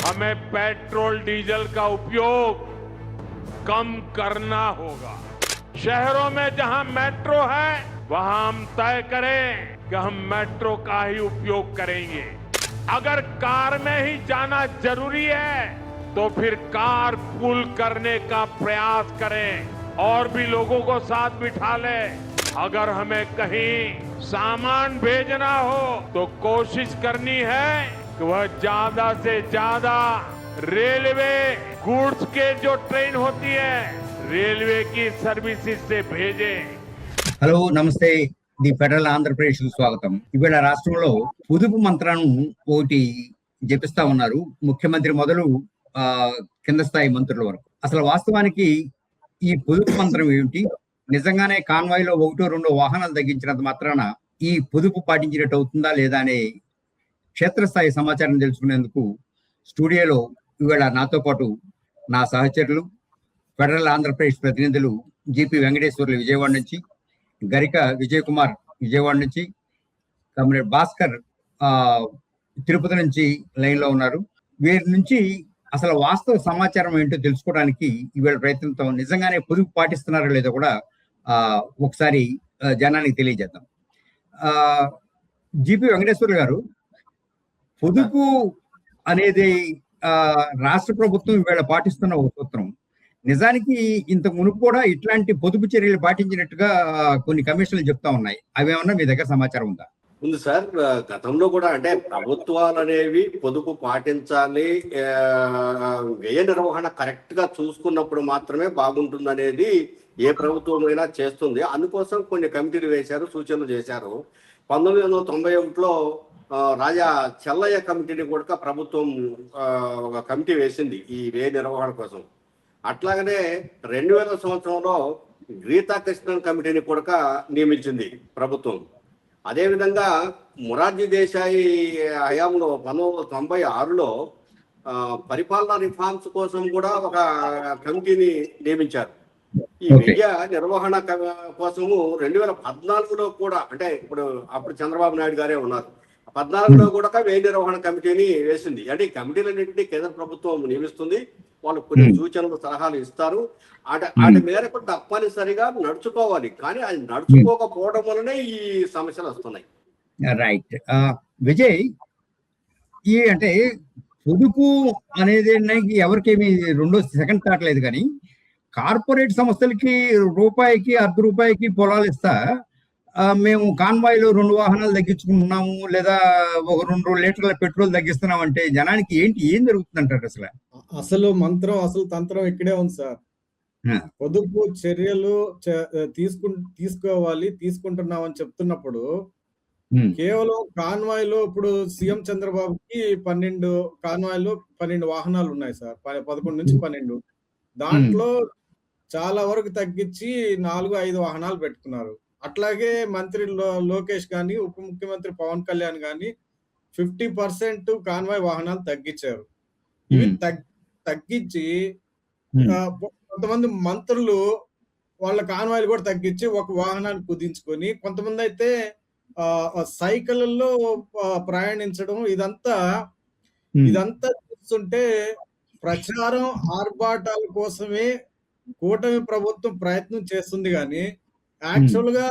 हमें petrol diesel का उपयोग कम करना होगा। शहरों में जहां मेट्रो है वहां हम तय करें कि हम मेट्रो का ही उपयोग करेंगे। अगर कार में ही जाना जरूरी है तो फिर कार पूल करने का प्रयास करें और भी लोगों को साथ बिठा लें। अगर हमें कहीं सामान भेजना हो तो कोशिश करनी है कि वह ज्यादा से ज्यादा रेलवे गुड्स के जो ट्रेन होती है रेलवे की सर्विसेज से भेजें। హలో నమస్తే ది ఫెడరల్ ఆంధ్రప్రదేశ్ కు స్వాగతం. ఇవాళ రాష్ట్రంలో పొదుపు మంత్రాలను ఒకటి జపిస్తా ఉన్నారు, ముఖ్యమంత్రి మొదలు కింద స్థాయి మంత్రుల వరకు. అసలు వాస్తవానికి ఈ పొదుపు మంత్రం ఏమిటి, నిజంగానే కాన్వాయ్ లో ఒకటో రెండో వాహనాలు తగ్గించినంత మాత్రాన ఈ పొదుపు పాటించినట్టు అవుతుందా లేదా అనే క్షేత్రస్థాయి సమాచారం తెలుసుకునేందుకు స్టూడియోలో ఇవాళ నాతో పాటు నా సహచరులు ఫెడరల్ ఆంధ్రప్రదేశ్ ప్రతినిధులు జిపి వెంకటేశ్వర్లు విజయవాడ నుంచి, గరిక విజయ్ కుమార్ విజయవాడ నుంచి, కామ్రేడ్ భాస్కర్ తిరుపతి నుంచి లైన్ లో ఉన్నారు. వీరి నుంచి అసలు వాస్తవ సమాచారం ఏంటో తెలుసుకోవడానికి ఇవాళ ప్రయత్నంతో నిజంగానే పొదుపు పాటిస్తున్నారో లేదో కూడా ఒకసారి జనానికి తెలియజేద్దాం. జిపి వెంకటేశ్వర్లు గారు, పొదుపు అనేది రాష్ట్ర ప్రభుత్వం ఇవాళ పాటిస్తున్న ఒక సూత్రం. నిజానికి ఇంతకు మునుపు కూడా ఇట్లాంటి పొదుపు చర్యలు పాటించినట్టుగా కొన్ని కమిషన్లు చెప్తా ఉన్నాయి. అవేమన్నా మీ దగ్గర సమాచారం ఉందా? ఉంది సార్. గతంలో కూడా అంటే ప్రభుత్వాలు అనేవి పొదుపు పాటించాలి, వ్యయ నిర్వహణ కరెక్ట్ గా చూసుకున్నప్పుడు మాత్రమే బాగుంటుంది అనేది ఏ ప్రభుత్వం అయినా చేస్తుంది. అందుకోసం కొన్ని కమిటీలు వేశారు, సూచనలు చేశారు. 1991లో రాజా చెల్లయ్య కమిటీని కూడా ప్రభుత్వం ఒక కమిటీ వేసింది ఈ వ్యయ నిర్వహణ కోసం. అట్లాగనే 2000 సంవత్సరంలో గీతా కృష్ణన్ కమిటీని కూడా నియమించింది ప్రభుత్వం. అదేవిధంగా మొరార్జీ దేశాయి హయాంలో 1996లో పరిపాలనా రిఫార్మ్స్ కోసం కూడా ఒక కమిటీని నియమించారు. ఈ వ్యయ నిర్వహణ కోసము 2014లో కూడా, అంటే అప్పుడు చంద్రబాబు నాయుడు గారే ఉన్నారు, 14లో కూడా వ్యయ నిర్వహణ కమిటీని వేసింది. అంటే ఈ కమిటీలన్నింటినీ కేంద్ర ప్రభుత్వం నియమిస్తుంది, వాళ్ళు కొన్ని సూచనలు సలహాలు ఇస్తారు. వాటి మేరకు తప్పనిసరిగా నడుచుకోవాలి. కానీ అది నడుచుకోకపోవడం వల్లనే ఈ సమస్యలు వస్తున్నాయి. రైట్. విజయ్, ఈ అంటే పొదుపు అనేది ఎవరికేమి రెండో సెకండ్ థాట్ లేదు, కానీ కార్పొరేట్ సంస్థలకి రూపాయికి ₹1 పొలాలు ఇస్తా మేము కాన్వాయ్ లో 2 వాహనాలు తగ్గించుకుంటున్నాము లేదా ఒక 2 లీటర్ల పెట్రోల్ తగ్గిస్తున్నాం అంటే జనానికి ఏం జరుగుతుందంటారు? అసలు మంత్రం, అసలు తంత్రం ఇక్కడే ఉంది సార్. పొదుపు చర్యలు తీసుకోవాలి, తీసుకుంటున్నాం అని చెప్తున్నప్పుడు కేవలం కాన్వాయ్ లో ఇప్పుడు సీఎం చంద్రబాబుకి 12 కాన్వాయ్ లో 12 వాహనాలు ఉన్నాయి సార్, 11 నుంచి 12. దాంట్లో చాలా వరకు తగ్గించి 4-5 వాహనాలు పెట్టుకున్నారు. అట్లాగే మంత్రి లోకేష్ గాని, ఉప ముఖ్యమంత్రి పవన్ కళ్యాణ్ గాని 50% కాన్వాయ్ వాహనాలు తగ్గించారు. ఇవి తగ్గించి కొంతమంది మంత్రులు వాళ్ళ కాన్వాయ్లు కూడా తగ్గించి ఒక వాహనాన్ని కుదించుకొని, కొంతమంది అయితే సైకిళ్ళలో ప్రయాణించడం, ఇదంతా చూస్తుంటే ప్రచారం ఆర్భాటాల కోసమే కూటమి ప్రభుత్వం ప్రయత్నం చేస్తుంది. కానీ యాక్చువల్ గా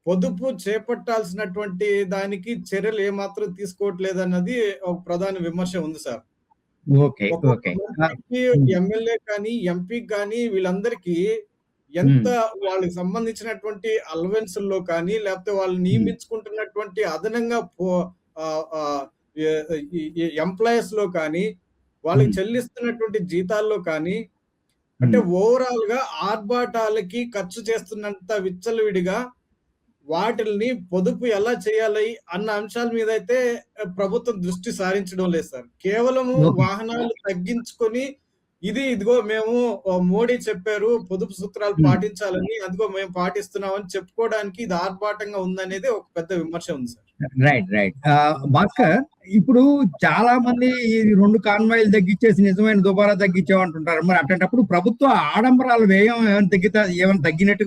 పొదుపు చేపట్టాల్సినటువంటి దానికి చర్యలు ఏమాత్రం తీసుకోవట్లేదు అన్నది ఒక ప్రధాన విమర్శ ఉంది సార్. ఎమ్మెల్యే కానీ, ఎంపీ కానీ వీళ్ళందరికీ ఎంత వాళ్ళకి సంబంధించినటువంటి అలవెన్స్ లో కానీ, లేకపోతే వాళ్ళు నియమించుకుంటున్నటువంటి అదనంగా ఎంప్లాయీస్ లో కానీ, వాళ్ళకి చెల్లిస్తున్నటువంటి జీతాల్లో కానీ, అంటే ఓవరాల్ గా ఆర్భాటాలకి ఖర్చు చేస్తున్నంత విచ్చలవిడిగా వాటిని పొదుపు ఎలా చేయాలి అన్న అంశాల మీద అయితే ప్రభుత్వం దృష్టి సారించడం లేదు సార్. కేవలము వాహనాలు తగ్గించుకొని ఇదిగో మేము మోడీ చెప్పారు పొదుపు సూత్రాలు పాటించాలని, అదిగో మేము పాటిస్తున్నామని చెప్పుకోవడానికి ఇది ఆర్భాటంగా ఉందనేది ఒక పెద్ద విమర్శ ఉంది సార్. రైట్. భాస్కర్, ఇప్పుడు చాలా మంది 2 కాన్వాయిలు తగ్గించేసి నిజమైన దుబారా తగ్గించామంటుంటారు. మరి అట్లాంటప్పుడు ప్రభుత్వ ఆడంబరాల వ్యయం ఏమైనా తగ్గినట్టు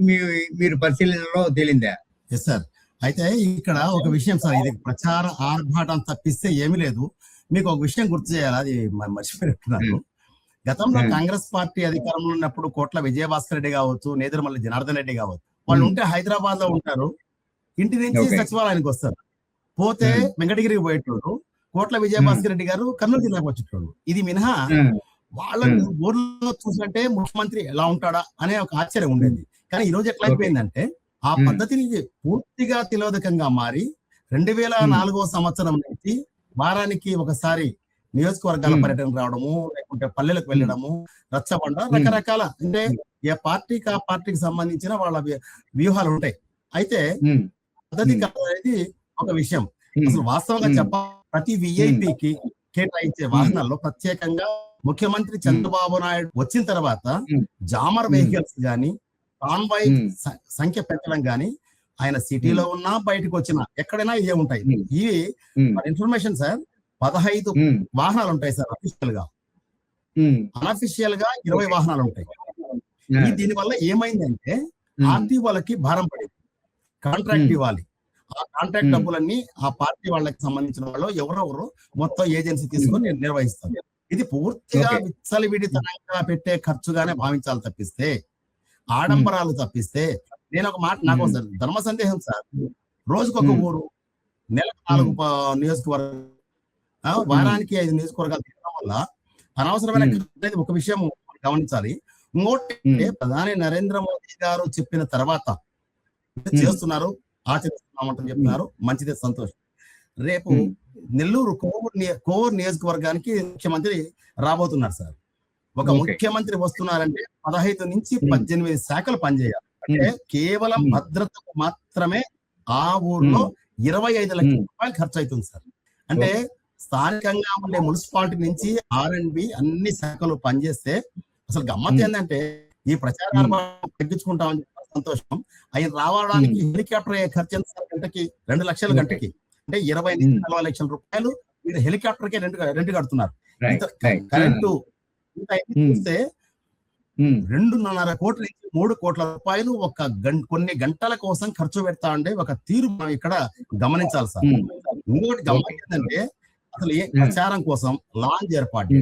మీరు పరిశీలనలో తేలిందా? Yes sir. అయితే ఇక్కడ ఒక విషయం సార్, ఇది ప్రచార ఆర్భాటం తప్పిస్తే ఏమీ లేదు. మీకు ఒక విషయం గుర్తు చేయాలి, అది మర్చిపోయినట్టున్నారు. గతంలో కాంగ్రెస్ పార్టీ అధికారంలో ఉన్నప్పుడు కోట్ల విజయభాస్కర్ రెడ్డి కావచ్చు, నేదురుమల్లి జనార్దన్ రెడ్డి కావచ్చు, వాళ్ళు ఉంటే హైదరాబాద్ లో ఉంటారు, ఇంటి నుంచి సచివాలయానికి వస్తారు. పోతే వెంకటగిరికి పోయేటోడు, కోట్ల విజయభాస్కర్ రెడ్డి గారు కర్నూలు జిల్లాకు వచ్చేటోడు. ఇది మినహా వాళ్ళని ఊర్లో చూసినట్టే ముఖ్యమంత్రి ఎలా ఉంటాడా అనే ఒక ఆశ్చర్యం ఉండేది. కానీ ఈ రోజు ఎట్లా అయిపోయిందంటే ఆ పద్ధతిని పూర్తిగా తిలోదకంగా మారి 2004వ సంవత్సరం నుంచి వారానికి ఒకసారి నియోజకవర్గాల పర్యటన రావడము, లేకుంటే పల్లెలకు వెళ్ళడము, రచ్చబండ, రకరకాల అంటే ఏ పార్టీకి ఆ పార్టీకి సంబంధించిన వాళ్ళ వ్యూహాలు ఉంటాయి. అయితే పద్ధతి అనేది ఒక విషయం. అసలు వాస్తవంగా ప్రతి విఐపికి కేటాయించే వాహనాల్లో ప్రత్యేకంగా ముఖ్యమంత్రి చంద్రబాబు నాయుడు వచ్చిన తర్వాత జామర్ వెహికల్స్ గాని, కాన్వాయ్ సంఖ్య పెట్టడం గాని, ఆయన సిటీలో ఉన్నా బయటకు వచ్చినా ఎక్కడైనా ఇవే ఉంటాయి. ఇవి ఇన్ఫర్మేషన్ సార్, 15 వాహనాలు ఉంటాయి సార్ అఫీషియల్ గా. అన్అఫీషియల్ గా 20 వాహనాలు ఉంటాయి. దీని వల్ల ఏమైందంటే ఆర్టీ వాళ్ళకి భారం పడింది, కాంట్రాక్ట్ ఇవ్వాలి. ఆ కాంట్రాక్ట్ డబ్బులన్నీ ఆ పార్టీ వాళ్ళకి సంబంధించిన వాళ్ళు ఎవరెవరు మొత్తం ఏజెన్సీ తీసుకొని నిర్వహిస్తారు. ఇది పూర్తిగా విచ్చలవిడితనంగా పెట్టే ఖర్చుగానే భావించాలి తప్పిస్తే, ఆడంబరాలు తప్పిస్తే. నేను ఒక మాట, నాకు ధర్మ సందేహం సార్, రోజుకొక ఊరు, నెలకు 4 నియోజకవర్గాలు, వారానికి 5 నియోజకవర్గాలు తిరగడం వల్ల అనవసరమైన ఖర్చు ఒక విషయం గమనించాలి. ఇంకోటి, ప్రధాని నరేంద్ర మోదీ గారు చెప్పిన తర్వాత చేస్తున్నారు, ఆచరిస్తున్నామంటని చెప్తున్నారు, మంచిదే, సంతోషం. రేపు నెల్లూరు కోవూరు నియోజకవర్గానికి ముఖ్యమంత్రి రాబోతున్నారు సార్. ఒక ముఖ్యమంత్రి వస్తున్నారంటే 15 నుంచి 18 శాఖలు పనిచేయాలి. అంటే కేవలం భద్రతకు మాత్రమే ఆ ఊర్లో 25 లక్షల రూపాయలు ఖర్చు అవుతుంది సార్. అంటే స్థానికంగా ఉండే మున్సిపాలిటీ నుంచి R&B అన్ని శాఖలు పనిచేస్తే అసలు గమ్మత్ ఏంటంటే ఈ ప్రచారాలు తగ్గించుకుంటామని సంతోషం. ఆయన రావడానికి హెలికాప్టర్ ఖర్చు ఎంత సార్? గంటకి 2 లక్షల గంటకి, అంటే 20 నుంచి 40 లక్షల రూపాయలు మీరు హెలికాప్టర్ కే రెంట్ కడుతున్నారు. కరెంటు చూస్తే 2.5 కోట్ల నుంచి 3 కోట్ల రూపాయలు ఒక కొన్ని గంటల కోసం ఖర్చు పెడతా ఉండే ఒక తీరు మనం ఇక్కడ గమనించాలి సార్. ఇంకోటి గమనించిందంటే అసలు ఏ ప్రచారం కోసం లాంచ్ ఏర్పాటు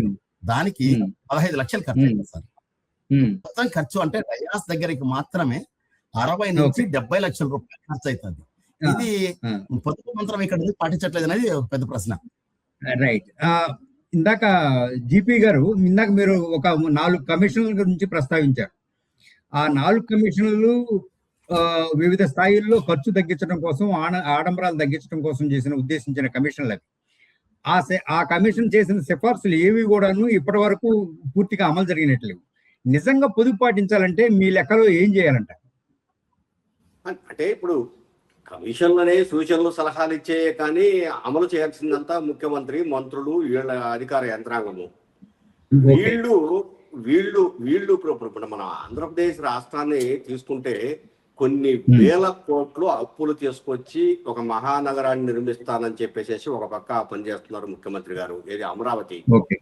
దానికి 15 లక్షలు ఖర్చు అయింది సార్. మొత్తం ఖర్చు అంటే డయాస్ దగ్గరికి మాత్రమే 60 నుంచి 70 లక్షల రూపాయలు ఖర్చు అవుతుంది. ఇది పొదుపు మంత్రం ఇక్కడ పాటించట్లేదు అనేది ఒక పెద్ద ప్రశ్న. రైట్. ఇందాక జీపీ గారు, ఇందాక మీరు ఒక 4 కమిషన్ల గురించి ప్రస్తావించారు. ఆ 4 కమిషన్లు వివిధ స్థాయిల్లో ఖర్చు తగ్గించడం కోసం, ఆడంబరాలు తగ్గించడం కోసం ఉద్దేశించిన కమిషన్లు అవి. ఆ కమిషన్ చేసిన సిఫార్సులు ఏవి కూడాను ఇప్పటి వరకు పూర్తిగా అమలు జరిగినట్లేవు. నిజంగా పొదుపు పాటించాలంటే మీ లెక్కలో ఏం చేయాలంట? అంటే ఇప్పుడు కమిషన్లనే సూచనలు, సలహాలు ఇచ్చే కానీ అమలు చేయాల్సిందంతా ముఖ్యమంత్రి, మంత్రులు, వీళ్ళ అధికార యంత్రాంగము. వీళ్ళు ఇప్పుడు మన ఆంధ్రప్రదేశ్ రాష్ట్రాన్ని తీసుకుంటే కొన్ని వేల కోట్లు అప్పులు తీసుకొచ్చి ఒక మహానగరాన్ని నిర్మిస్తానని చెప్పేసి ఒక పక్క పని చేస్తున్నారు ముఖ్యమంత్రి గారు. ఏది అమరావతి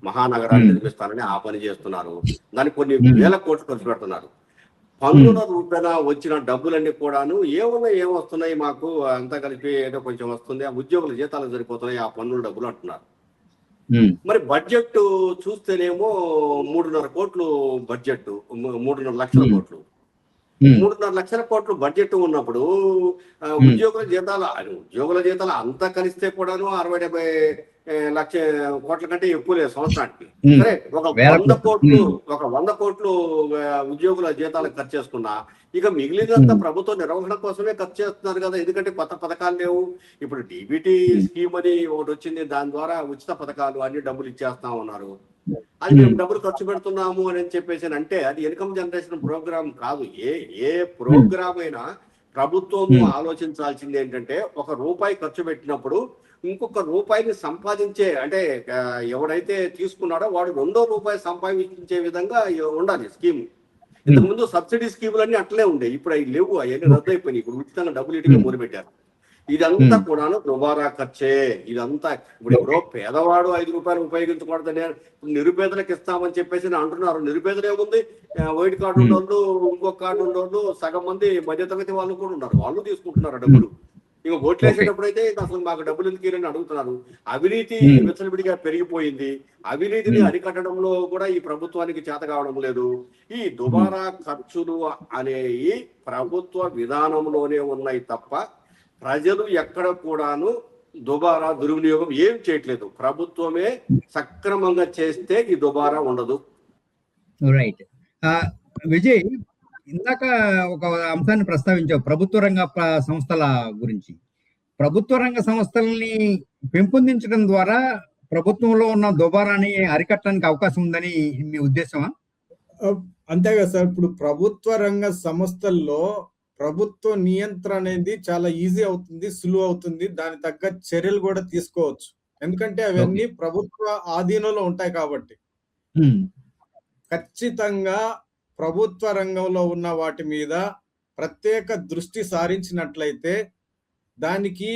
మహానగరాన్ని నిర్మిస్తానని ఆ పని చేస్తున్నారు. దానికి కొన్ని వేల కోట్లు ఖర్చు పెడుతున్నారు. పన్నుల రూపేణ వచ్చిన డబ్బులన్నీ కూడాను ఏమొస్తున్నాయి మాకు అంతా కలిపి ఏదో కొంచెం వస్తుంది, ఆ ఉద్యోగుల జీతాలు సరిపోతున్నాయి, ఆ పన్నుల డబ్బులు అంటున్నారు. మరి బడ్జెట్ చూస్తేనేమో 3.5 కోట్లు బడ్జెట్, 3.5 లక్షల కోట్లు, 3.5 లక్షల కోట్లు బడ్జెట్ ఉన్నప్పుడు ఉద్యోగుల జీతాలు అంతా కలిస్తే కూడాను 60-70 లక్ష కోట్ల కంటే ఎక్కువ లేదు సంవత్సరానికి. సరే, ఒక 100 కోట్లు ఉద్యోగుల జీతాలకు ఖర్చు చేసుకున్నా ఇక మిగిలినంత ప్రభుత్వ నిర్వహణ కోసమే ఖర్చు చేస్తున్నారు కదా. ఎందుకంటే కొత్త పథకాలు లేవు. ఇప్పుడు డీబీటీ స్కీమ్ అని ఒకటి వచ్చింది, దాని ద్వారా ఉచిత పథకాలు అన్ని డబ్బులు ఇచ్చేస్తా ఉన్నారు. అది మేము డబ్బులు ఖర్చు పెడుతున్నాము అని చెప్పేసి అంటే అది ఇన్కమ్ జనరేషన్ ప్రోగ్రామ్ కాదు. ఏ ప్రోగ్రామ్ అయినా ప్రభుత్వం ఆలోచించాల్సింది ఏంటంటే, 1 రూపాయి ఖర్చు పెట్టినప్పుడు ఇంకొక రూపాయిని సంపాదించే, అంటే ఎవడైతే తీసుకున్నాడో వాడు 2వ రూపాయి సంపాదించే విధంగా ఉండాలి స్కీమ్. ఇంతకుముందు సబ్సిడీ స్కీములన్నీ అట్లే ఉండే, ఇప్పుడు అవి లేవు, అవన్నీ రద్దు అయిపోయినాయి. ఇప్పుడు ఉచితంగా డబ్బులు ఇటుగా మొదలుపెట్టారు. ఇదంతా కూడాను దుబారా ఖర్చే. ఇదంతా ఇప్పుడు పేదవాడు 5 రూపాయలు ఉపయోగించకూడదని నిరుపేదలకు ఇస్తామని చెప్పేసి అంటున్నారు. నిరుపేదలు ఏముంది, వైట్ కార్డు ఉన్నోళ్ళు, ఇంకొక కార్డు ఉన్నోళ్ళు, సగం మంది మధ్యతరగతి వాళ్ళు కూడా ఉన్నారు, వాళ్ళు తీసుకుంటున్నారు డబ్బులు. ఇక ఓట్లు వేసేటప్పుడు అయితే అసలు మాకు డబ్బులు ఎందుకు ఇరని అడుగుతున్నారు. అవినీతి విచ్చలవిడిగా పెరిగిపోయింది. అవినీతిని అరికట్టడంలో కూడా ఈ ప్రభుత్వానికి చేత కావడం లేదు. ఈ దుబారా ఖర్చులు అనేవి ప్రభుత్వ విధానంలోనే ఉన్నాయి తప్ప ప్రజలు ఎక్కడ కూడాను దుబారా దుర్వినియోగం ఏం చేయట్లేదు. ప్రభుత్వమే సక్రమంగా చేస్తే ఈ దుబారా ఉండదు. రైట్. విజయ్, ఇందాక ఒక అంశాన్ని ప్రస్తావించావు, ప్రభుత్వ రంగ సంస్థల గురించి. ప్రభుత్వ రంగ సంస్థల్ని పెంపొందించడం ద్వారా ప్రభుత్వంలో ఉన్న దుబారాన్ని అరికట్టడానికి అవకాశం ఉందని మీ ఉద్దేశమా? అంతే కదా సార్. ఇప్పుడు ప్రభుత్వ రంగ సంస్థల్లో ప్రభుత్వ నియంత్రణ అనేది చాలా ఈజీ అవుతుంది, సులువు అవుతుంది. దాని తగ్గ చర్యలు కూడా తీసుకోవచ్చు. ఎందుకంటే అవన్నీ ప్రభుత్వ ఆధీనంలో ఉంటాయి కాబట్టి. ఖచ్చితంగా ప్రభుత్వ రంగంలో ఉన్న వాటి మీద ప్రత్యేక దృష్టి సారించినట్లయితే దానికి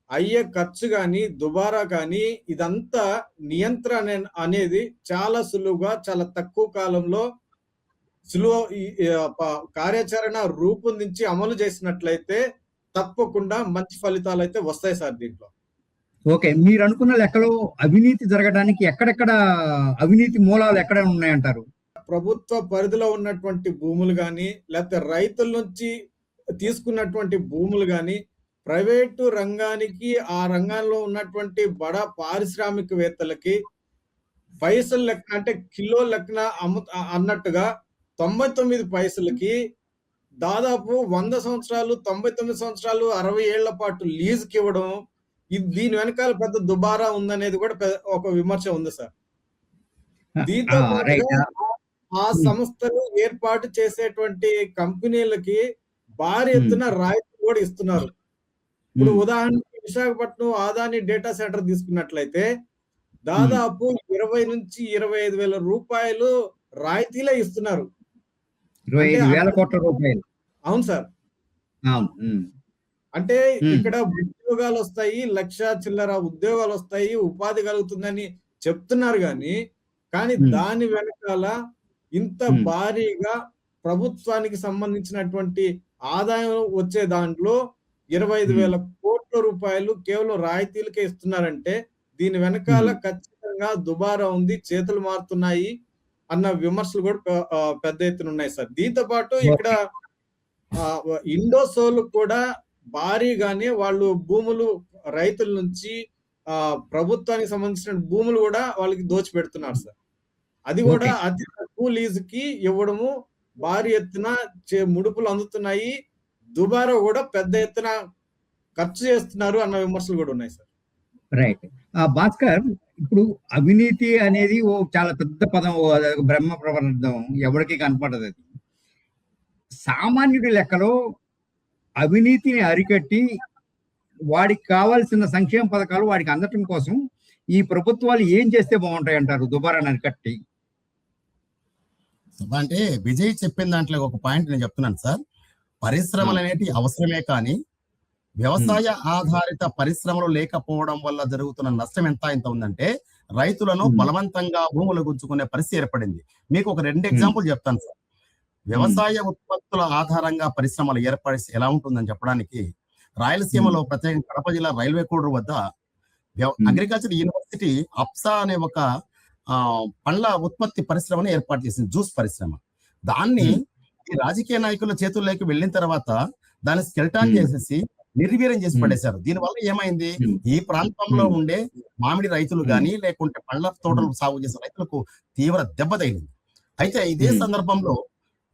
అయ్యే ఖర్చు కానీ దుబారా కానీ ఇదంతా నియంత్రణ అనేది చాలా సులువుగా, చాలా తక్కువ కాలంలో కార్యాచరణ రూపొందించి అమలు చేసినట్లయితే తప్పకుండా మంచి ఫలితాలు అయితే వస్తాయి సార్ దీంట్లో. ఓకే, మీరు అనుకున్న లెక్కలో అవినీతి జరగడానికి ఎక్కడెక్కడ అవినీతి మూలాలు ఎక్కడ ఉన్నాయంటారు? ప్రభుత్వ పరిధిలో ఉన్నటువంటి భూములు కానీ, లేకపోతే రైతుల నుంచి తీసుకున్నటువంటి భూములు కానీ, ప్రైవేటు రంగానికి ఆ రంగంలో ఉన్నటువంటి బడా పారిశ్రామికవేత్తలకి పైసలు లెక్కన, అంటే కిలో లెక్కన అన్నట్టుగా 99 పైసలకి దాదాపు 100 సంవత్సరాలు, 99 సంవత్సరాలు, 60 ఏళ్ల పాటు లీజుకి ఇవ్వడం, దీని వెనకాల పెద్ద దుబారా ఉందనేది కూడా ఒక విమర్శ ఉంది సార్. దీంతో ఆ సంస్థలు ఏర్పాటు చేసేటువంటి కంపెనీలకి భారీ ఎత్తున రాయితీ కూడా ఇస్తున్నారు. ఇప్పుడు ఉదాహరణకి విశాఖపట్నం ఆదాని డేటా సెంటర్ తీసుకున్నట్లయితే దాదాపు 20 నుంచి 25 వేల రూపాయలు రాయితీలే ఇస్తున్నారు. 25,000 కోట్ల రూపాయలు. అవును సార్. అంటే ఇక్కడ ఉద్యోగాలు వస్తాయి, 1,00,000 చిల్లర ఉద్యోగాలు వస్తాయి, ఉపాధి కలుగుతుందని చెప్తున్నారు కానీ దాని వెనకాల ఇంత భారీగా ప్రభుత్వానికి సంబంధించినటువంటి ఆదాయం వచ్చే దాంట్లో 25,000 కోట్ల రూపాయలు కేవలం రాయితీలకే ఇస్తున్నారంటే దీని వెనకాల ఖచ్చితంగా దుబారా ఉంది, చేతులు మారుతున్నాయి అన్న విమర్శలు కూడా పెద్ద ఎత్తున ఉన్నాయి సార్. దీంతో పాటు ఇక్కడ ఇండోసోల్ కూడా భారీగానే వాళ్ళు భూములు రైతుల నుంచి ప్రభుత్వానికి సంబంధించిన భూములు కూడా వాళ్ళకి దోచిపెడుతున్నారు సార్. అది కూడా అతి తక్కువ లీజుకి ఇవ్వడము, భారీ ఎత్తున ముడుపులు అందుతున్నాయి, దుబారా కూడా పెద్ద ఎత్తున ఖర్చు చేస్తున్నారు అన్న విమర్శలు కూడా ఉన్నాయి సార్. రైట్. భాస్కర్, ఇప్పుడు అవినీతి అనేది ఓ చాలా పెద్ద పదం, బ్రహ్మ ప్రవర్ధం, ఎవరికి కనపడదు. అది సామాన్యుడి లెక్కలో అవినీతిని అరికట్టి వాడికి కావాల్సిన సంక్షేమ పథకాలు వాడికి అందటం కోసం ఈ ప్రభుత్వాలు ఏం చేస్తే బాగుంటాయి అంటారు దుబారాన్ని అరికట్టి? అంటే విజయ్ చెప్పిన దాంట్లో ఒక పాయింట్ నేను చెప్తున్నాను సార్. పరిశ్రమలు అనేవి అవసరమే కానీ వ్యవసాయ ఆధారిత పరిశ్రమలు లేకపోవడం వల్ల జరుగుతున్న నష్టం ఎంత ఉందంటే రైతులను బలవంతంగా భూములు గుంజుకునే పరిస్థితి ఏర్పడింది. మీకు ఒక 2 ఎగ్జాంపుల్ చెప్తాను సార్. వ్యవసాయ ఉత్పత్తుల ఆధారంగా పరిశ్రమలు ఏర్పడి ఎలా ఉంటుందని చెప్పడానికి రాయలసీమలో ప్రత్యేకంగా కడప జిల్లా రైల్వే కోడూరు వద్ద అగ్రికల్చర్ యూనివర్సిటీ అప్సా అనే ఒక పండ్ల ఉత్పత్తి పరిశ్రమను ఏర్పాటు చేసింది, జ్యూస్ పరిశ్రమ. దాన్ని ఈ రాజకీయ నాయకుల చేతుల్లోకి వెళ్ళిన తర్వాత దాన్ని స్కెల్టాన్ చేసేసి నిర్వీర్యం చేసి పడేశారు. దీనివల్ల ఏమైంది, ఈ ప్రాంతంలో ఉండే మామిడి రైతులు గాని లేకుంటే పండ్ల తోటలు సాగు చేసే రైతులకు తీవ్ర దెబ్బ తగిలింది. అయితే ఇదే సందర్భంలో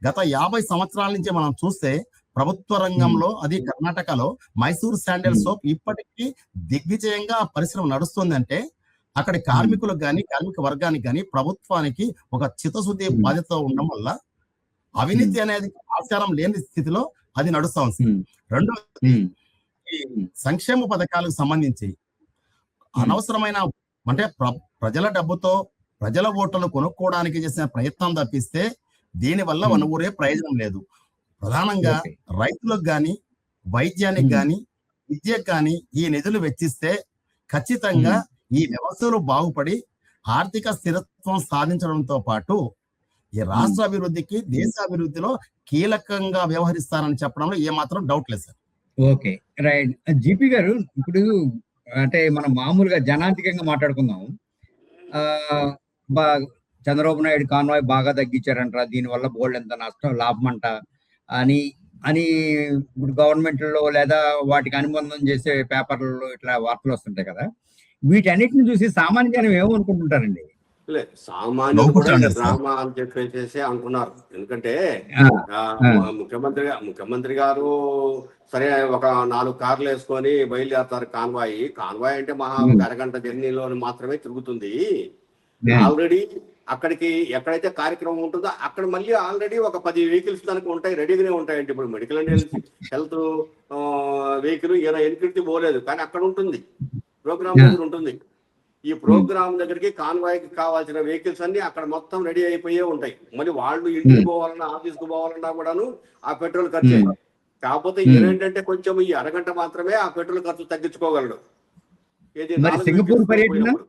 గత 50 సంవత్సరాల నుంచి మనం చూస్తే ప్రభుత్వ రంగంలో, అది కర్ణాటకలో మైసూర్ శాండల్ సోప్ ఇప్పటికీ దిగ్విజయంగా పరిశ్రమ నడుస్తుందంటే అక్కడి కార్మికులకు గాని కార్మిక వర్గానికి గాని ప్రభుత్వానికి ఒక చిత్తశుద్ధి బాధ్యత ఉండడం వల్ల అవినీతి అనేది ఆచారం లేని స్థితిలో అది నడుస్తా ఉంది. రెండోది, ఈ సంక్షేమ పథకాలకు సంబంధించి అనవసరమైన అంటే ప్రజల డబ్బుతో ప్రజల ఓట్లను కొనుక్కోవడానికి చేసిన ప్రయత్నం తప్పిస్తే దీనివల్ల ఊరే ప్రయోజనం లేదు. ప్రధానంగా రైతులకు గాని వైద్యానికి గాని విద్యకు గాని ఈ నిధులు వెచ్చిస్తే ఖచ్చితంగా ఈ వ్యవస్థలు బాగుపడి ఆర్థిక స్థిరత్వం సాధించడంతో పాటు ఈ రాష్ట్ర అభివృద్ధికి, దేశ అభివృద్ధిలో కీలకంగా వ్యవహరిస్తారని చెప్పడంలో ఏమాత్రం డౌట్ లేదు సార్. ఓకే. రైట్. జీపీ గారు ఇప్పుడు అంటే మనం మామూలుగా జనాంతికంగా మాట్లాడుకుందాం. ఆహ్, బా చంద్రబాబు నాయుడు కాన్వాయ్ బాగా తగ్గించారంట. దీనివల్ల బోలెడంత నష్టం లాభమంట అని అని ఇప్పుడు గవర్నమెంట్‌లో లేదా వాటికి అనుబంధం చేసే పేపర్‌లలో ఇట్లా వార్తలొస్తుంటాయి కదా! వీటన్నిటిని చూసి సామాన్య జనం ఏమనుకుంటుంటారండి? సామాన్యులు నవ్వుకుంటా కూడా ఉంటారు సార్. డ్రామా అని చెప్పేసి అనుకున్నారు. ఎందుకంటే ఆ! ఆ! ముఖ్యమంత్రి గారు సరే ఒక 4 కార్లు వేసుకొని బయలుదేరతారు కాన్వాయ్. కాన్వాయ్ అంటే మహా ఒక హ్మ్. అరగంట జర్నీలో మాత్రమే తిరుగుతుంది. హ్మ్. ఆల్రెడీ అక్కడికి ఎక్కడైతే కార్యక్రమం ఉంటుందో అక్కడ మళ్ళీ ఆల్రెడీ ఒక 10 వెహికల్స్ దానికి ఉంటాయి, రెడీగానే ఉంటాయండి. ఇప్పుడు మెడికల్ అండ్ హెల్త్ వెహికల్ ఈయన ఎన్నికడికి పోలేదు, కానీ అక్కడ ఉంటుంది, ప్రోగ్రామ్ ఆ! దగ్గర ఉంటుంది. ఈ హ్మ్. ప్రోగ్రామ్ దగ్గరికి కాన్వాయ్కి కావాల్సిన వెహికల్స్ అన్ని అక్కడ మొత్తం రెడీ అయిపోయే ఉంటాయి. మళ్ళీ వాళ్ళు ఇంటికి హ్మ్. పోవాలన్నా ఆఫీస్కి పోవాలన్నా కూడాను ఆ పెట్రోల్ ఖర్చే. హ్మ్. కాకపోతే హ్మ్. ఈయనేంటంటే కొంచెం ఈ అరగంట మాత్రమే ఆ పెట్రోల్ ఖర్చు తగ్గించుకోగలడు. ఏది మరి 4 సింగపూర్ వెహికల్స్ పర్యటన? పోయినప్పుడు.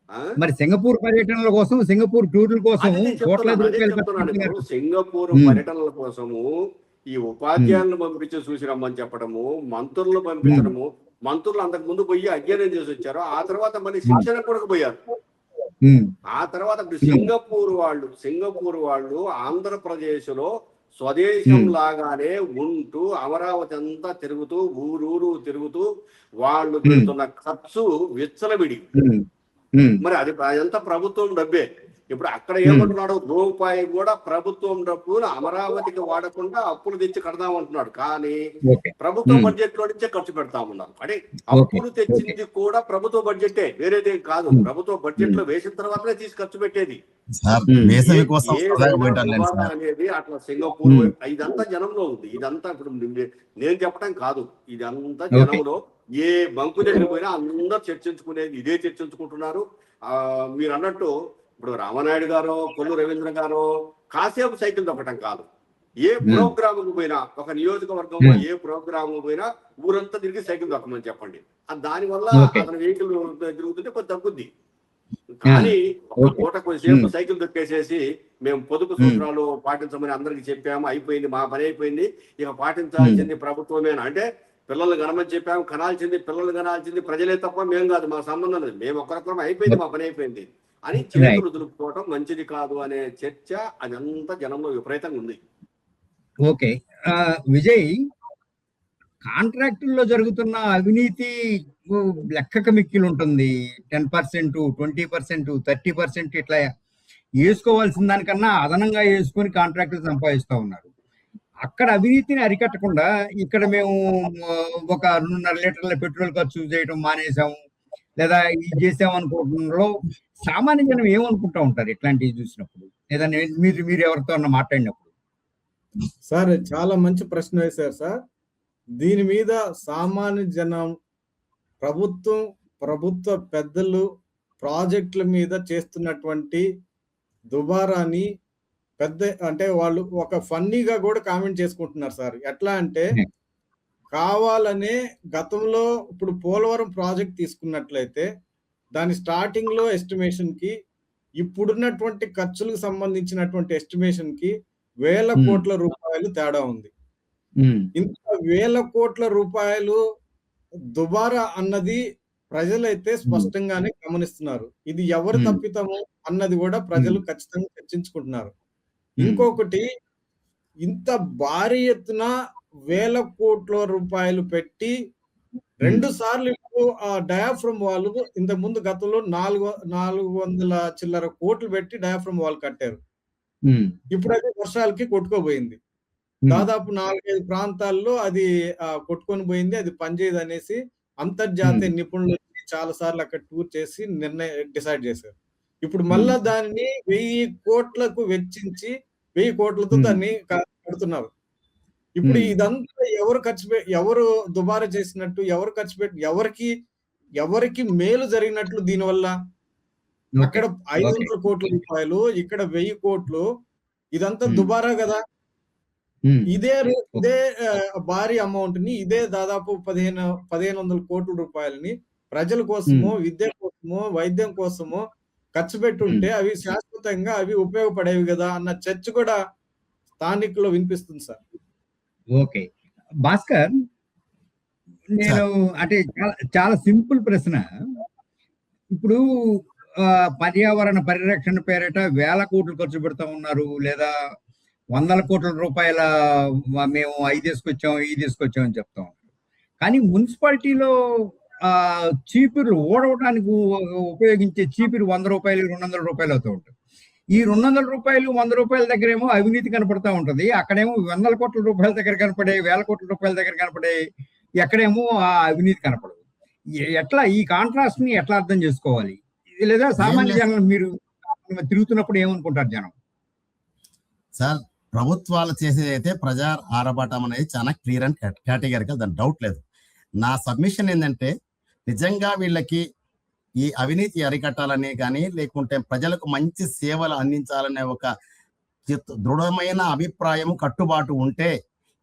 ఆ? మరి సింగపూర్ పర్యటనల కోసం, సింగపూర్ టూర్‌ల కోసం అదే నేను కోట్లాది చెప్తున్నాను, రూపాయలు ఖర్చు ఇప్పుడు పెడుతున్నారు. సింగపూర్ హ్మ్. పర్యటనల కోసము ఈ హ్మ్. ఉపాధ్యాయులను పంపించి చూసి రమ్మని చెప్పడము, మంత్రులను హ్మ్. పంపించడము. మంత్రులు అంతకు ముందు పోయి అధ్యయనం చేసి వచ్చారు, ఆ తర్వాత మళ్ళీ హ్మ్. శిక్షణ కూడా పోయారు. హ్మ్. ఆ తర్వాత ఇప్పుడు హ్మ్. సింగపూర్ వాళ్ళు ఆంధ్రప్రదేశ్ లో స్వదేశం హ్మ్. లాగానే ఉంటూ అమరావతి అంతా తిరుగుతూ ఊరూరు తిరుగుతూ వాళ్ళు హ్మ్. పెడుతున్న ఖర్చు విచ్చలవిడి. హ్మ్. హ్మ్. మరి అదంతా ప్రభుత్వం డబ్బే. ఇప్పుడు అక్కడ హ్మ్. ఏమంటున్నాడు, రూపాయి కూడా ప్రభుత్వం డబ్బులు అమరావతికి వాడకుండా అప్పులు తెచ్చి కడదామంటున్నాడు. కానీ ఓకే. ప్రభుత్వ హ్మ్. బడ్జెట్ లో నుంచే ఖర్చు పెడతామన్నారు. అంటే ఓకే. అప్పులు ఓకే. తెచ్చింది కూడా ప్రభుత్వ బడ్జెటే, వేరేదేం కాదు. హ్మ్. ప్రభుత్వ బడ్జెట్ హ్మ్. లో వేసిన తర్వాతనే తీసి ఖర్చు పెట్టేది. సార్ హ్మ్. ఏ వేసవి కోసం సరదాగా ఏదైనా పోయింటారులేండి దుబారా సార్. అనేది అట్లా సింగపూర్ హ్మ్. ఇదంతా జనంలో ఉంది. ఇదంతా ఇప్పుడు నేను చెప్పడం కాదు, ఇదంతా ఓకే. జనంలో ఏ బంకు దగ్గర పోయినా అందరూ చర్చించుకునేది ఇదే చర్చించుకుంటున్నారు. మీరు అన్నట్టు ఇప్పుడు రామనాయుడు గారు, కొల్లు రవీంద్ర గారు కాసేపు సైకిల్ తొక్కటం కాదు, ఏ హ్మ్. ప్రోగ్రాముకు పోయినా, ఒక నియోజకవర్గంలో హ్మ్. ఏ ప్రోగ్రాము పోయినా ఊరంతా తిరిగి సైకిల్ తొక్కమని చెప్పండి. దానివల్ల ఓకే. అతని వెహికల్ తిరుగుతుంటే కొంచెం తగ్గుద్ది. ఆ! కానీ ఒక ఓకే. పూట కొద్దిసేపు హ్మ్. సైకిల్ తొక్కేసేసి మేము పొదుపు హ్మ్. సూత్రాలు పాటించమని అందరికి చెప్పాము, అయిపోయింది, మా పని అయిపోయింది, ఇక హ్మ్. పాటించాల్సింది ప్రభుత్వమే అంటే పిల్లల్ని కనమని చెప్పాము. పిల్లల్ని కనాల్సింది ప్రజలే తప్ప మేము కాదు, మా సంబంధం లేదు, మేము ఒక్కరొక్కరం అయిపోయింది, మా పని అయిపోయింది అని రైట్. చేతులు దులుపుకోవటం మంచిది కాదు అనే చర్చ అదంతా జనంలో విపరీతంగా ఉంది. ఓకే. విజయ్, కాంట్రాక్టుల్లో జరుగుతున్న అవినీతి లెక్కకు మిక్కిలుంటుంది. 10%, 20%, 30% ఇట్లా ఏసుకోవాల్సిన దానికన్నా అదనంగా ఏసుకొని కాంట్రాక్టులు సంపాదిస్తా ఉన్నారు. అక్కడ అవినీతిని అరికట్టకుండా ఇక్కడ మేము ఒక 2.5 లీటర్ల పెట్రోల్ ఖర్చు చేయడం మానేసాము. లేదా ఇది చేసాం అనుకోవడంలో సామాన్య జనం ఏమనుకుంటా ఉంటారు ఇట్లాంటివి చూసినప్పుడు? లేదా మీరు మీరు ఎవరితో అన్నా మాట్లాడినప్పుడు? సార్ చాలా మంచి ప్రశ్న వేశారు సార్. దీని మీద సామాన్య జనం, ప్రభుత్వం, ప్రభుత్వ పెద్దలు ప్రాజెక్టుల మీద చేస్తున్నటువంటి దుబారాని పెద్ద అంటే వాళ్ళు ఒక ఫన్నీగా కూడా కామెంట్ చేసుకుంటున్నారు సార్. ఎట్లా అంటే హ్మ్. కావాలనే గతంలో ఇప్పుడు పోలవరం ప్రాజెక్ట్ తీసుకున్నట్లయితే దాని స్టార్టింగ్‌లో ఎస్టిమేషన్‌కి ఇప్పుడున్నటువంటి ఖర్చులకు సంబంధించినటువంటి ఎస్టిమేషన్‌కి వేల హ్మ్. కోట్ల రూపాయలు తేడా ఉంది. హ్మ్. ఇంత వేల కోట్ల రూపాయలు దుబారా అన్నది ప్రజలైతే హ్మ్. స్పష్టంగానే గమనిస్తున్నారు. ఇది ఎవరి హ్మ్. తప్పిదము అన్నది కూడా హ్మ్. ప్రజలు ఖచ్చితంగా చర్చించుకుంటున్నారు. హ్మ్. ఇంకొకటి, ఇంత భారీ ఎత్తున వేల కోట్ల రూపాయలు పెట్టి హ్మ్. 2 సార్లు ఇప్పుడు ఆ డయాఫ్రమ్ వాల్ ఇంతకుముందు గతంలో 400 చిల్లర కోట్లు పెట్టి డయాఫ్రమ్ వాల్ కట్టారు. హ్మ్. ఇప్పుడది వర్షాలకి కొట్టుకోబోయింది. హ్మ్. దాదాపు 4, 5 ప్రాంతాల్లో అది కొట్టుకొని పోయింది. అది పనిచేయదనేసి హ్మ్. అంతర్జాతీయ నిపుణులొచ్చి చాలా సార్లు అక్కడ టూర్ చేసి డిసైడ్ చేశారు. ఇప్పుడు హ్మ్. మళ్ళా దాన్ని 1000,00,00,000కు వెచ్చించి 1000,00,00,000తో హ్మ్. దాన్ని కడుతున్నారు. ఇప్పుడు హ్మ్. ఇదంతా ఎవరు దుబారా చేసినట్టు? ఎవరు ఖర్చు పెట్టి ఎవరికి మేలు జరిగినట్లు దీనివల్ల? ఓకే. అక్కడ ఓకే. 500,00,00,000 ఇక్కడ 1,000,00,00,000 ఇదంతా హ్మ్. దుబారా గదా! హ్మ్. ఓకే. ఇదే భారీ అమౌంట్‌ని ఇదే దాదాపు 1,500 కోట్ల ప్రజల హ్మ్. కోసమో, విద్య కోసమో, వైద్యం కోసమో ఖర్చు హ్మ్. పెట్టుంటే అవి శాశ్వతంగా అవి ఉపయోగపడేవి గదా! అన్న చర్చ కూడా స్థానికుల్లో వినిపిస్తుంది సార్. ఓకే. భాస్కర్, నేను అంటే చాలా సింపుల్ ప్రశ్న. ఇప్పుడు పర్యావరణ పరిరక్షణ పేరిట వేల కోట్లు ఖర్చు పెడతా ఉన్నారు, లేదా వందల కోట్ల రూపాయల మేము అవి తీసుకొచ్చాం ఇవి తీసుకొచ్చాం అని చెప్తా ఉన్నారు. కానీ మున్సిపాలిటీలో చీపుర్లు ఓడవడానికి ఉపయోగించే చీపురు 100 రూపాయలు 200 రూపాయలు అవుతూ ఉంటుంది. ఈ 200 రూపాయలు 100 రూపాయల దగ్గరేమో అవినీతి కనపడతా ఉంటది, అక్కడేమో 100 కోట్ల రూపాయల దగ్గర కనపడే, 1000 కోట్ల రూపాయల దగ్గర కనపడే, ఎక్కడేమో ఆ అవినీతి కనపడదు. ఎట్లా ఈ కాంట్రాస్ట్ ని ఎట్లా అర్థం చేసుకోవాలి? లేదా సామాన్య జనం మీరు తిరుగుతున్నప్పుడు ఏమనుకుంటారు జనం? సార్, ప్రభుత్వాలు చేసేది అయితే ప్రజా ఆరబాటం అనేది చాలా క్లియర్ అండ్ కేటగిరికల్, దాని డౌట్ లేదు. నా సబ్మిషన్ ఏంటంటే నిజంగా వీళ్ళకి ఈ అవినీతి అరికట్టాలని కానీ, లేకుంటే ప్రజలకు మంచి సేవలు అందించాలనే ఒక దృఢమైన అభిప్రాయం కట్టుబాటు ఉంటే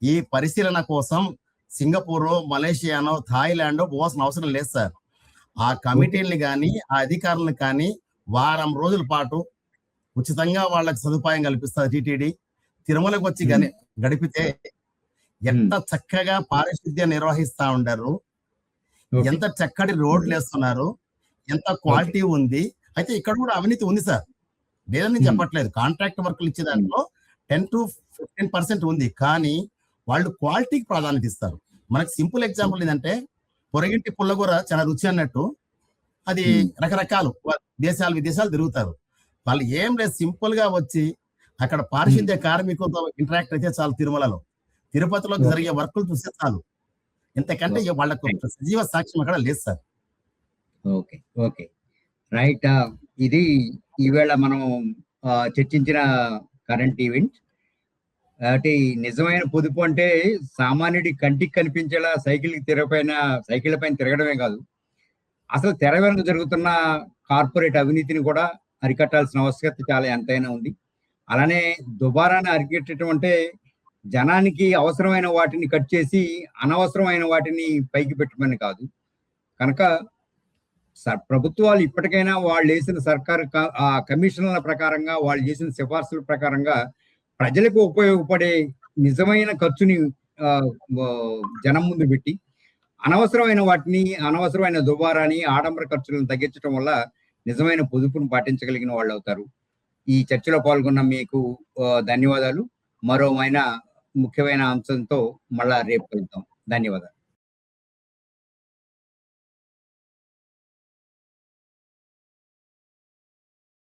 ఈ పరిశీలన కోసం సింగపూర్, మలేషియానో, థాయిలాండ్ పోవాల్సిన అవసరం లేదు సార్. ఆ కమిటీని కానీ ఆ అధికారులను కానీ వారం రోజుల పాటు ఉచితంగా వాళ్ళకి సదుపాయం కల్పిస్తారు టిటిడి. తిరుమలకు వచ్చి గడిపితే ఎంత చక్కగా పారిశుద్ధ్యం నిర్వహిస్తా ఉండరు, ఎంత చక్కటి రోడ్లు వేస్తున్నారు, ఎంత క్వాలిటీ ఉంది. అయితే ఇక్కడ కూడా అవినీతి ఉంది సార్, లేదని చెప్పట్లేదు. కాంట్రాక్ట్ వర్క్లు ఇచ్చే దాంట్లో 10 to 15% ఉంది, కానీ వాళ్ళు క్వాలిటీకి ప్రాధాన్యత ఇస్తారు. మనకి సింపుల్ ఎగ్జాంపుల్ ఏంటంటే పొరగింటి పుల్లగూర చాలా రుచి అన్నట్టు, అది రకరకాలు విదేశాలు తిరుగుతారు. వాళ్ళు ఏం లేదు, సింపుల్ గా వచ్చి అక్కడ పారిశుద్ధ్య కార్మికులతో ఇంటరాక్ట్ అయితే చాలు. తిరుమలలో, తిరుపతిలో జరిగే వర్కులు చూస్తే చాలు. ఎంతకంటే వాళ్ళకు సజీవ సాక్ష్యం అక్కడ లేదు సార్. Okay, okay, right. ఇది ఈవేళ మనం చర్చించిన కరెంట్ ఈవెంట్. అంటే నిజమైన పొదుపు అంటే సామాన్యుడి కంటికి కనిపించేలా సైకిల్ పైన తిరగడమే కాదు, అసలు తెర వెనుక జరుగుతున్న కార్పొరేట్ అవినీతిని కూడా అరికట్టాల్సిన ఆవశ్యకత చాలా ఎంతైనా ఉంది. అలానే దుబారాన్ని అరికట్టడం అంటే జనానికి అవసరమైన వాటిని కట్ చేసి అనవసరమైన వాటిని పైకి పెట్టమని కాదు. కనుక ప్రభుత్వాలు ఇప్పటికైనా వాళ్ళు వేసిన సర్కారు కమిషన్ల ప్రకారంగా, వాళ్ళు చేసిన సిఫార్సుల ప్రకారంగా ప్రజలకు ఉపయోగపడే నిజమైన ఖర్చుని జనం ముందు పెట్టి అనవసరమైన దుబారాని, ఆడంబర ఖర్చులను తగ్గించడం వల్ల నిజమైన పొదుపును పాటించగలిగిన వాళ్ళు అవుతారు. ఈ చర్చలో పాల్గొన్న మీకు ధన్యవాదాలు. మరోమైన ముఖ్యమైన అంశంతో మళ్ళా రేపు కలుద్దాం. ధన్యవాదాలు.